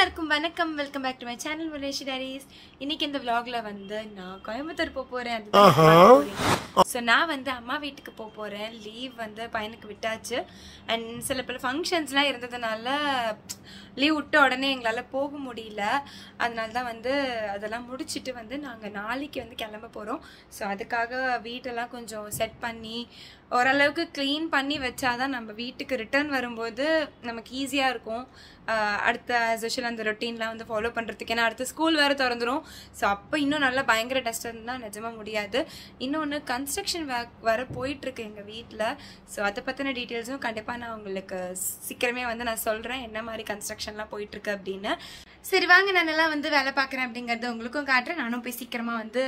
எல்லாருக்கும் வணக்கம். Welcome back to my channel மலேஷி டைரிஸ். இன்னைக்கு இந்த vlogல வந்து நான் கோயம்புத்தூர் போறேன். ஸோ நான் வந்து அம்மா வீட்டுக்கு போறேன். லீவ் வந்து பையனுக்கு விட்டாச்சு. அண்ட் சில பல ஃபங்க்ஷன்ஸ்லாம் இருந்ததுனால லீவ் விட்ட உடனே எங்களால் போக முடியல. அதனால தான் வந்து அதெல்லாம் முடிச்சுட்டு வந்து நாங்கள் நாளைக்கு வந்து கிளம்ப போகிறோம். ஸோ அதுக்காக வீட்டெல்லாம் கொஞ்சம் செட் பண்ணி ஓரளவுக்கு க்ளீன் பண்ணி வச்சாதான் நம்ம வீட்டுக்கு ரிட்டர்ன் வரும்போது நமக்கு ஈஸியாக இருக்கும். அடுத்த ஸ்பெஷல் அந்த ரொட்டீன்லாம் வந்து ஃபாலோ பண்ணுறதுக்கு. ஏன்னா அடுத்த ஸ்கூல் வேறு திறந்துடும். ஸோ அப்போ இன்னும் நல்லா பயங்கர டஸ்ட் இருந்தால் நிஜமாக முடியாது. இன்னொன்று கன்ஸ்ட்ரக்ஷன் வர போயிட்டுருக்கு எங்கள் வீட்டில். ஸோ அதை பற்றின டீட்டெயில்ஸும் கண்டிப்பாக நான் உங்களுக்கு சீக்கிரமே வந்து நான் சொல்கிறேன் என்ன மாதிரி கன்ஸ்ட்ரக்ஷன்லாம் போயிட்டுருக்கு அப்படின்னு. சரி வாங்க, நான் எல்லாம் வந்து வேலை பார்க்குறேன் அப்படிங்கிறது உங்களுக்கும் காட்டுறேன். நானும் போய் சீக்கிரமாக வந்து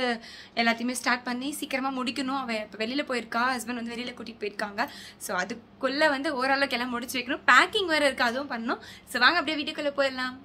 எல்லாத்தையுமே ஸ்டார்ட் பண்ணி சீக்கிரமாக முடிக்கணும். அவன் இப்போ வெளியில் போயிருக்கா, ஹஸ்பண்ட் வந்து வெளியில் கூட்டிகிட்டு போயிருக்காங்க. ஸோ அதுக்குள்ளே வந்து ஓரளவுக்கு எல்லாம் முடிச்சு வைக்கணும். பேக்கிங் வேறு இருக்குது, அதுவும் பண்ணணும். ஸோ வாங்க அப்படியே வீட்டுக்குள்ளே போயிடலாம்.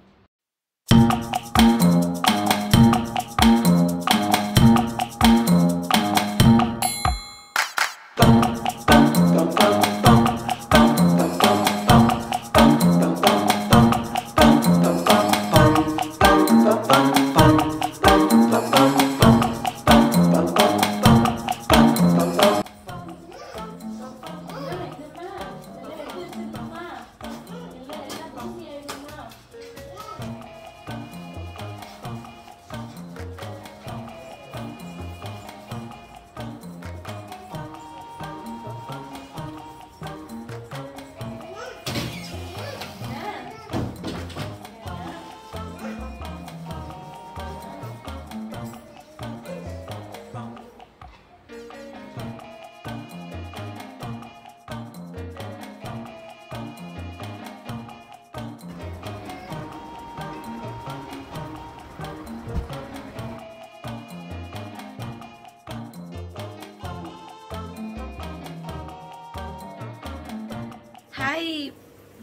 ஹாய்,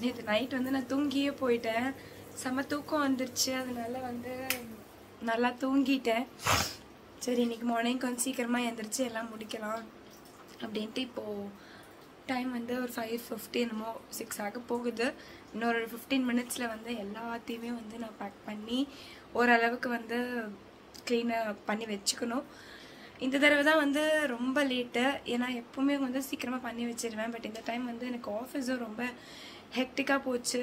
நேற்று நைட் வந்து நான் தூங்கியே போயிட்டேன். செம்ம தூக்கம் வந்துருச்சு. அதனால வந்து நல்லா தூங்கிட்டேன். சரி இன்னைக்கு மார்னிங் கொஞ்சம் சீக்கிரமாக எழுந்திரிச்சு எல்லாம் முடிக்கலாம் அப்படின்ட்டு இப்போது டைம் வந்து ஒரு 5:50 என்னமோ 6 ஆக போகுது. இன்னொரு 15 மினிட்ஸில் வந்து எல்லாத்தையுமே வந்து நான் பேக் பண்ணி ஓரளவுக்கு வந்து க்ளீனாக பண்ணி வச்சுக்கணும். இந்த தடவை தான் வந்து ரொம்ப லேட்டு. ஏன்னா எப்போவுமே வந்து சீக்கிரமாக பண்ணி வச்சிடுவேன். பட் இந்த டைம் வந்து எனக்கு ஆஃபீஸும் ரொம்ப ஹெக்டிக்காக போச்சு.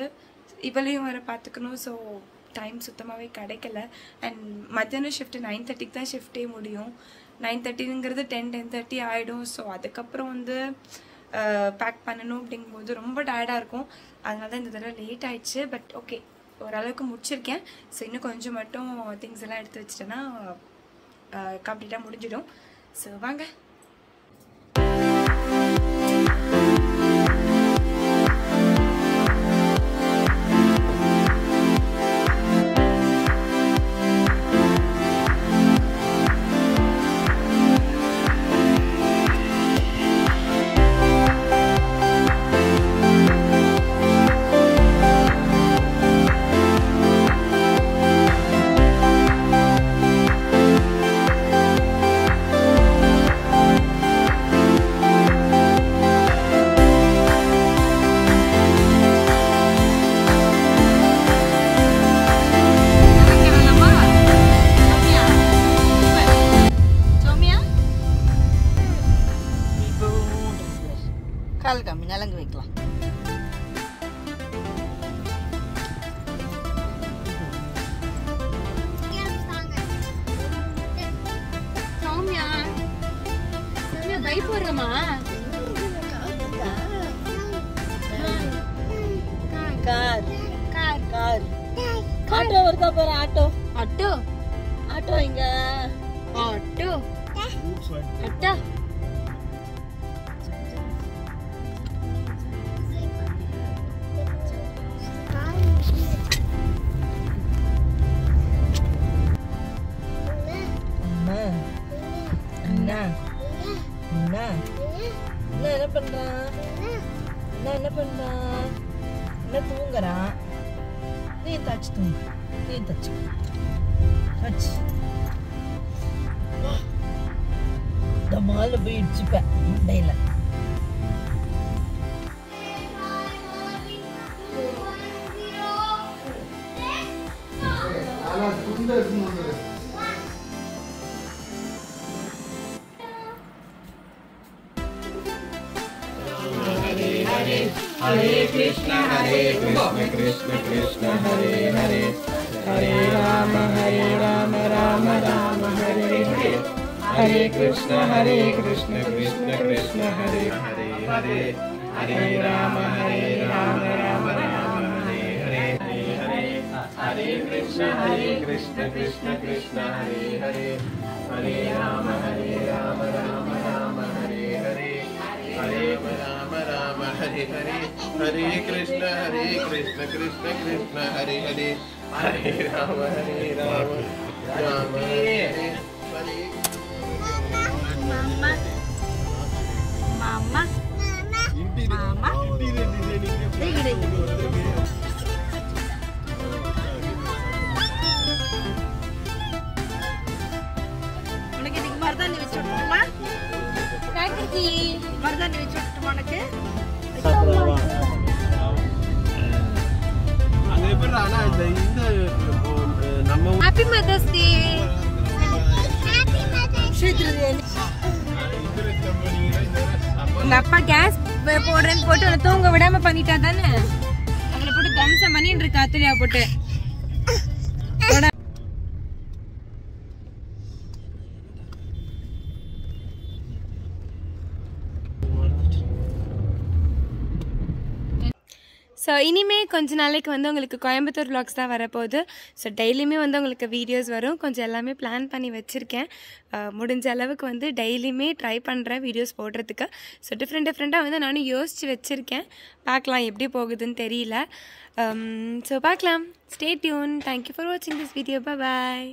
இவளையும் வேறு பார்த்துக்கணும். ஸோ டைம் சுத்தமாகவே கிடைக்கல. அண்ட் மத்தியானம் ஷிஃப்ட்டு 9:30க்கு தான் ஷிஃப்ட்டே முடியும். 9:30ங்கிறது 10:30 ஆகிடும். ஸோ அதுக்கப்புறம் வந்து பேக் பண்ணணும் அப்படிங்கும்போது ரொம்ப டயர்டாக இருக்கும். அதனால தான் இந்த தடவை லேட் ஆயிடுச்சு. பட் ஓகே, ஓரளவுக்கு முடிச்சிருக்கேன். ஸோ இன்னும் கொஞ்சம் மட்டும் திங்ஸ் எல்லாம் எடுத்து வச்சிட்டேன்னா கம்ப்ளீட்டாக முடிஞ்சிடும். ஸோ வாங்க. கால் காமி நலங்கு வைக்கலாம். சௌமியா, சௌமியா பை போடுறமா? கார் கார் கார் ஆட்டோ வருதா பாரு. ஆட்டோ ஆட்டோ ஆட்டோ இங்க ஆட்டோ ஆட்டோ. என்ன பண்றான்? என்ன பண்றான்? என்ன தூங்குறான்? நீ தச்சு தூங்கு. நீ தச்சு தச்சு மாலை போய் இடிச்சுப்பேன் மண்டையில. Hare Krishna Krishna Krishna Hare Hare Hare Rama Rama Rama Hare Hare Hare Krishna Krishna Krishna Hare Hare Hare Rama Rama Rama Hare Hare Hare Krishna Krishna Krishna Hare Hare Hare Rama Rama Rama Hare Hare Hare Rama Rama Hare Hare Hare Krishna Krishna Krishna Hare Hare Hare Rama Rama Hare Hare Mama. உனக்கு இன்னைக்கு மருதாணி வச்சு விட்டுமா? மருதாணி வச்சு விட்டுமா உனக்கு? Happy Mother's Day. உங்க அப்பா case போடுறேன்னு போட்டு உன்னை தூங்க விடாம பண்ணிட்டா தானே? அவளை போட்டு தம்சம் பண்ணிட்டு இருக்கா அத்துலியா போட்டு. ஸோ இனிமே கொஞ்ச நாளைக்கு வந்து உங்களுக்கு கோயம்புத்தூர் vlogs தான் வரப்போகுது. ஸோ டெய்லியுமே வந்து உங்களுக்கு வீடியோஸ் வரும். கொஞ்சம் எல்லாமே பிளான் பண்ணி வச்சுருக்கேன். முடிஞ்ச அளவுக்கு வந்து டெய்லியுமே ட்ரை பண்ணுறேன் வீடியோஸ் போடுறதுக்கு. ஸோ டிஃப்ரெண்ட்டாக வந்து நானும் யோசித்து வச்சுருக்கேன். பார்க்கலாம் எப்படி போகுதுன்னு தெரியல. ஸோ பார்க்கலாம். Stay tune. தேங்க்யூ ஃபார் வாட்சிங் திஸ் வீடியோ. பாய்.